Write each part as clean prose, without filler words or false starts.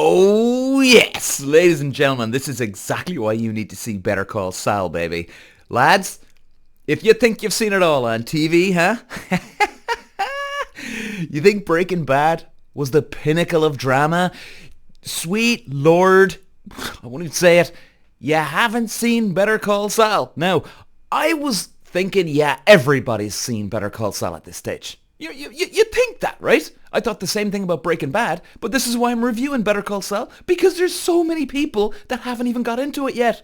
Oh yes, ladies and gentlemen, this is exactly why you need to see Better Call Saul, baby. Lads, if you think you've seen it all on TV, huh? You think Breaking Bad was the pinnacle of drama? Sweet Lord, I won't even say it. You haven't seen Better Call Saul. Now, I was thinking, yeah, everybody's seen Better Call Saul at this stage. You think that, right? I thought the same thing about Breaking Bad, but this is why I'm reviewing Better Call Saul, because there's so many people that haven't even got into it yet.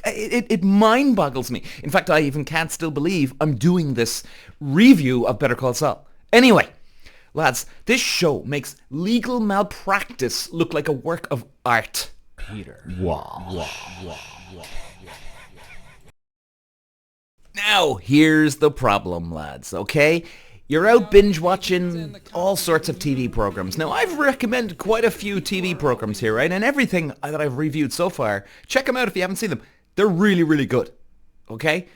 It mind boggles me. In fact, I even can't still believe I'm doing this review of Better Call Saul. Anyway, lads, this show makes legal malpractice look like a work of art. Peter. Wow. Now, here's the problem, lads, okay? You're out binge watching all sorts of TV programs. Now, I've recommended quite a few TV programs here, right? And everything that I've reviewed so far, check them out if you haven't seen them. They're really, really good, okay?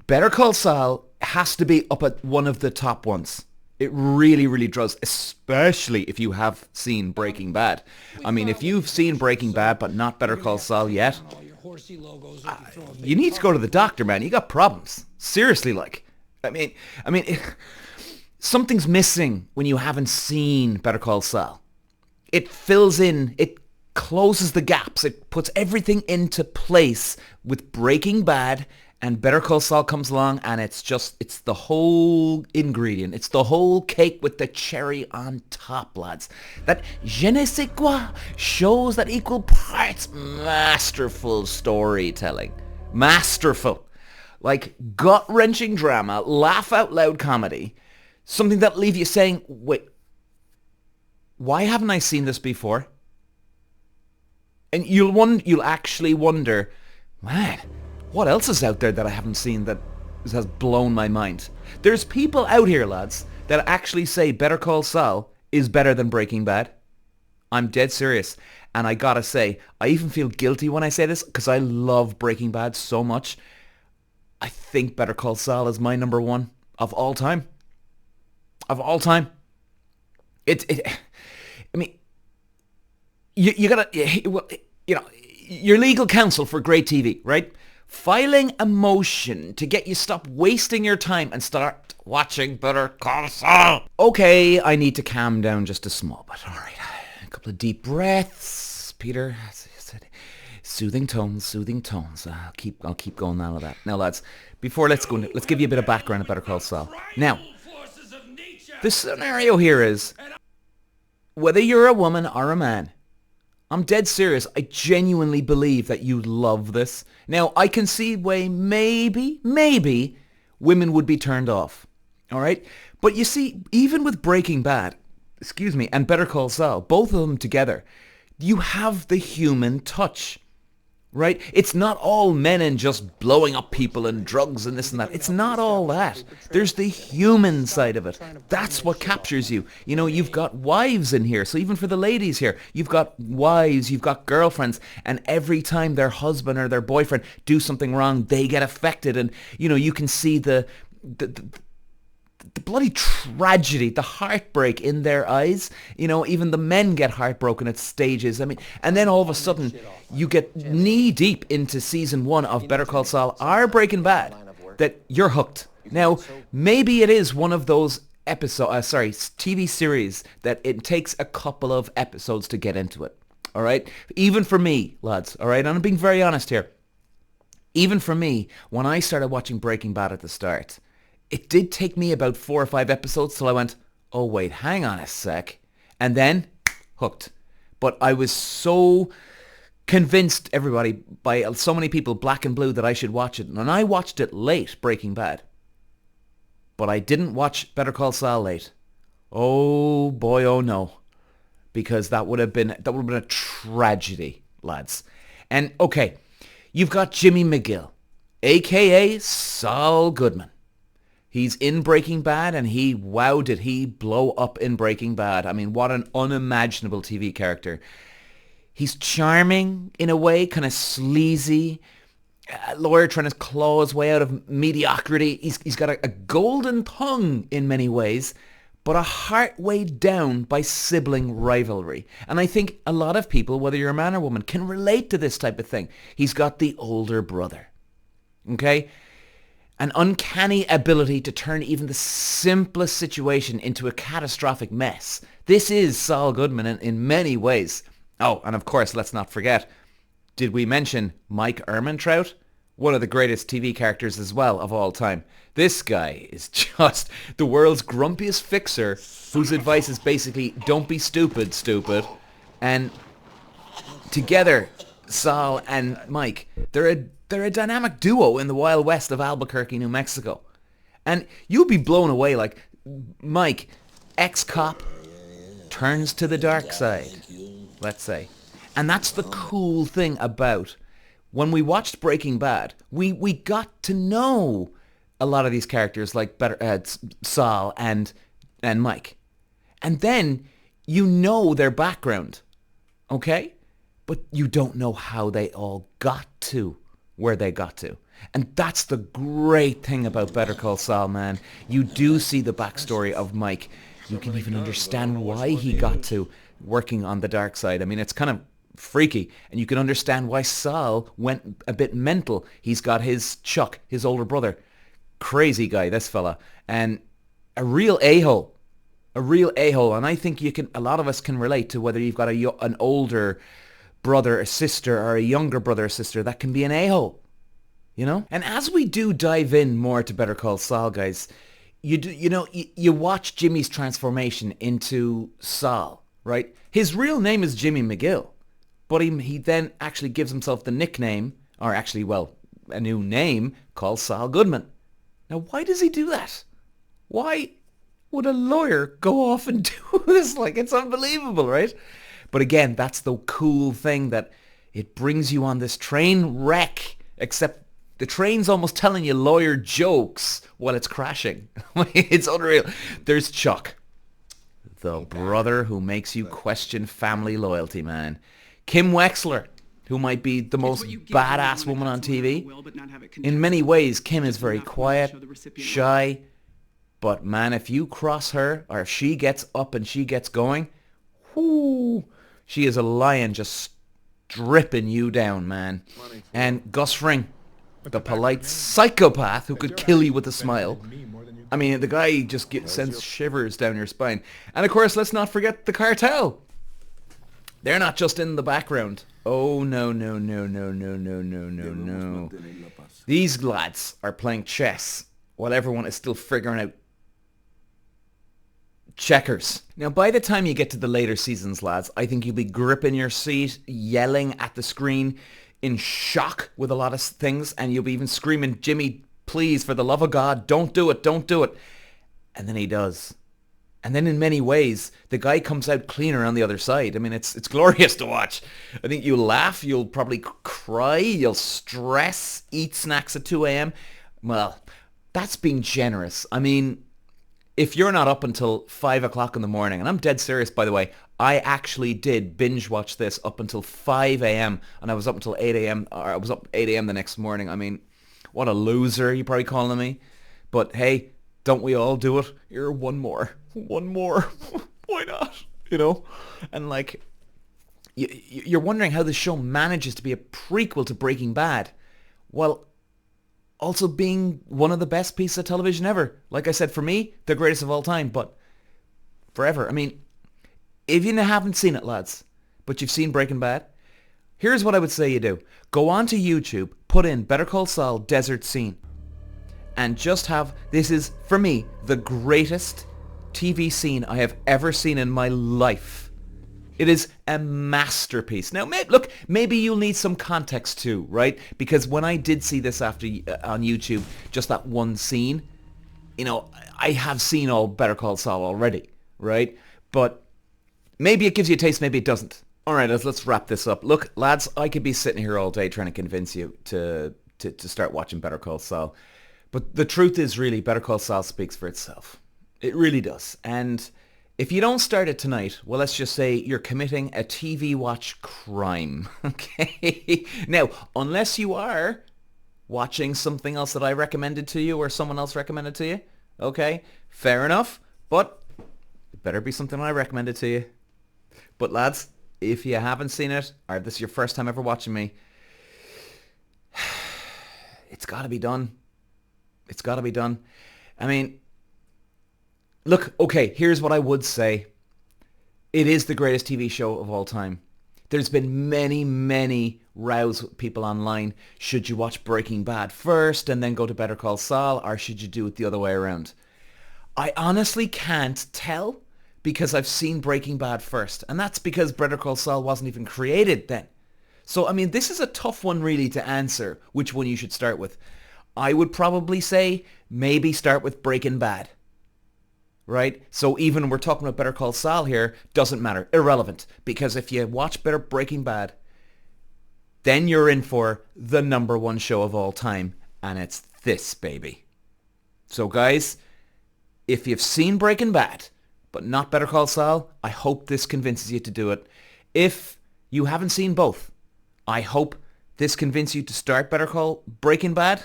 Better Call Saul has to be up at one of the top ones. It really, really does, especially if you have seen Breaking Bad. I mean, if you've seen Breaking Bad but not Better Call Saul yet, you need to go to the doctor, man. You got problems. Seriously, like. I mean, something's missing when you haven't seen Better Call Saul. It fills in, it closes the gaps, it puts everything into place with Breaking Bad, and Better Call Saul comes along and it's the whole ingredient. It's the whole cake with the cherry on top, lads. That je ne sais quoi shows that equal parts masterful storytelling. Masterful. Like gut-wrenching drama, laugh-out-loud comedy. Something that leave you saying, wait, why haven't I seen this before? And you'll actually wonder, man, what else is out there that I haven't seen that has blown my mind? There's people out here, lads, that actually say Better Call Saul is better than Breaking Bad. I'm dead serious. And I gotta say, I even feel guilty when I say this because I love Breaking Bad so much. I think Better Call Saul is my number one of all time. Of all time. I mean, you gotta, you know, your legal counsel for great TV, right? Filing a motion to get you stop wasting your time and start watching Better Call Saul. Okay, I need to calm down just a small bit. All right, a couple of deep breaths, Peter. Soothing tones. I'll keep going now with that. Now, lads, let's give you a bit of background on Better Call Saul. Now, the scenario here is, whether you're a woman or a man, I'm dead serious. I genuinely believe that you love this. Now, I can see why maybe women would be turned off. All right? But you see, even with Breaking Bad, and Better Call Saul, both of them together, you have the human touch. Right? It's not all men and just blowing up people and drugs and this and that. It's not all that. There's the human side of it. That's what captures you. You know, you've got wives in here. So even for the ladies here, you've got wives, you've got girlfriends, and every time their husband or their boyfriend do something wrong, they get affected. And, you know, you can see the bloody tragedy, the heartbreak in their eyes. You know, even the men get heartbroken at stages. I mean, and then all of a sudden you get knee deep into season 1 of Better Call Saul or Breaking Bad that you're hooked. Now, maybe it is one of those TV series that it takes a couple of episodes to get into it. All right? Even for me, lads, all right? And I'm being very honest here. Even for me, when I started watching Breaking Bad at the start, it did take me about 4 or 5 episodes till I went, oh wait, hang on a sec. And then, hooked. But I was so convinced, everybody, by so many people, black and blue, that I should watch it. And I watched it late, Breaking Bad. But I didn't watch Better Call Saul late. Oh boy, oh no. Because that would have been a tragedy, lads. And okay, you've got Jimmy McGill, a.k.a. Saul Goodman. He's in Breaking Bad, and wow, did he blow up in Breaking Bad. I mean, what an unimaginable TV character. He's charming in a way, kind of sleazy, a lawyer trying to claw his way out of mediocrity. He's got a golden tongue in many ways, but a heart weighed down by sibling rivalry. And I think a lot of people, whether you're a man or woman, can relate to this type of thing. He's got the older brother, okay? An uncanny ability to turn even the simplest situation into a catastrophic mess. This is Saul Goodman in many ways. Oh, and of course, let's not forget, did we mention Mike Ehrmantraut? One of the greatest TV characters as well of all time. This guy is just the world's grumpiest fixer whose advice is basically, don't be stupid, stupid. And together, Saul and Mike, they're a dynamic duo in the Wild West of Albuquerque, New Mexico. And you'll be blown away, like Mike, ex-cop, turns to the dark side, let's say. And that's the cool thing about when we watched Breaking Bad, we got to know a lot of these characters like Saul and Mike. And then you know their background, okay? But you don't know how they all got to where they got to. And that's the great thing about Better Call Saul, man. You do see the backstory of Mike. You can even understand why he got to working on the dark side. I mean, it's kind of freaky, and you can understand why Saul went a bit mental. He's got his Chuck, his older brother. Crazy guy, this fella. And a real a-hole. A real a-hole. And I think a lot of us can relate to whether you've got an older brother or sister or a younger brother or sister that can be an a-hole. You know? And as we do dive in more to Better Call Saul, guys, you watch Jimmy's transformation into Saul, right? His real name is Jimmy McGill. But he then actually gives himself the nickname, or actually, well, a new name, called Saul Goodman. Now, why does he do that? Why would a lawyer go off and do this? Like, it's unbelievable, right? But again, that's the cool thing, that it brings you on this train wreck, except the train's almost telling you lawyer jokes while it's crashing. It's unreal. There's Chuck, the brother who makes you question family loyalty, man. Kim Wexler, who might be the most badass woman on TV. In many ways, Kim is very quiet, shy, but man, if you cross her, or if she gets up and she gets going, whoo, she is a lion just stripping you down, man. And Gus Fring, the polite psychopath who could kill you with a smile. I mean, the guy just sends shivers down your spine. And of course, let's not forget the cartel. They're not just in the background. Oh, no, no, no, no, no, no, no, no, no. These lads are playing chess while everyone is still figuring out checkers. Now, by the time you get to the later seasons, lads, I think you'll be gripping your seat, yelling at the screen, in shock with a lot of things, and you'll be even screaming, Jimmy, please, for the love of God, don't do it, don't do it. And then he does. And then in many ways, the guy comes out cleaner on the other side. I mean, it's glorious to watch. I think you'll laugh, you'll probably cry, you'll stress, eat snacks at 2 a.m. Well, that's being generous. I mean, if you're not up until 5 o'clock in the morning, and I'm dead serious, by the way, I actually did binge watch this up until 5 a.m. and I was up until 8 a.m. or I was up 8 a.m. the next morning. I mean, what a loser, you're probably calling me. But hey, don't we all do it? You're one more. Why not? You know? And like, you're wondering how the show manages to be a prequel to Breaking Bad, while also being one of the best pieces of television ever. Like I said, for me, the greatest of all time, but forever. I mean, if you haven't seen it, lads, but you've seen Breaking Bad, here's what I would say you do. Go onto YouTube, put in Better Call Saul Desert Scene, and just have, this is, for me, the greatest TV scene I have ever seen in my life. It is a masterpiece. Now, look, maybe you'll need some context too, right? Because when I did see this on YouTube, just that one scene, you know, I have seen all Better Call Saul already, right? But maybe it gives you a taste, maybe it doesn't. All right, let's wrap this up. Look, lads, I could be sitting here all day trying to convince you to start watching Better Call Saul. But the truth is really, Better Call Saul speaks for itself. It really does. And if you don't start it tonight, well, let's just say you're committing a TV watch crime, okay? Now, unless you are watching something else that I recommended to you or someone else recommended to you, okay? Fair enough. But It better be something I recommended to you. But lads, if you haven't seen it, or this is your first time ever watching me, it's got to be done. It's got to be done. I mean, look, okay, here's what I would say. It is the greatest TV show of all time. There's been many, many rows with people online. Should you watch Breaking Bad first and then go to Better Call Saul, or should you do it the other way around? I honestly can't tell because I've seen Breaking Bad first. And that's because Better Call Saul wasn't even created then. So, I mean, this is a tough one really to answer which one you should start with. I would probably say maybe start with Breaking Bad. Right? So even when we're talking about Better Call Saul here, doesn't matter. Irrelevant. Because if you watch Breaking Bad, then you're in for the number one show of all time. And it's this, baby. So guys, if you've seen Breaking Bad, but not Better Call Saul, I hope this convinces you to do it. If you haven't seen both, I hope this convinces you to start Breaking Bad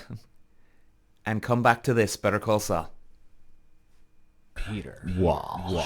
and come back to this, Better Call Saul. Peter. Wow.